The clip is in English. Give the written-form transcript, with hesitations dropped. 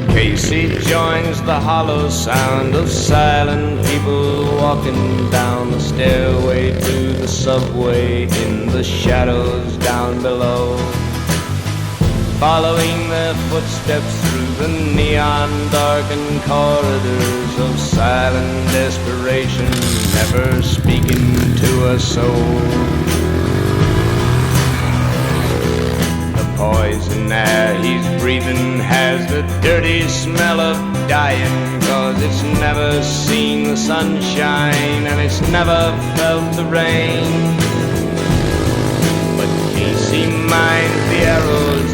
Casey joins the hollow sound of silent people walking down the stairway to the subway in the shadows down below, following their footsteps through the neon darkened corridors of silent desperation, never speaking to a soul. The poison air he's breathing has the dirty smell of dying, 'cause it's never seen the sunshine and it's never felt the rain. But Casey minds the arrows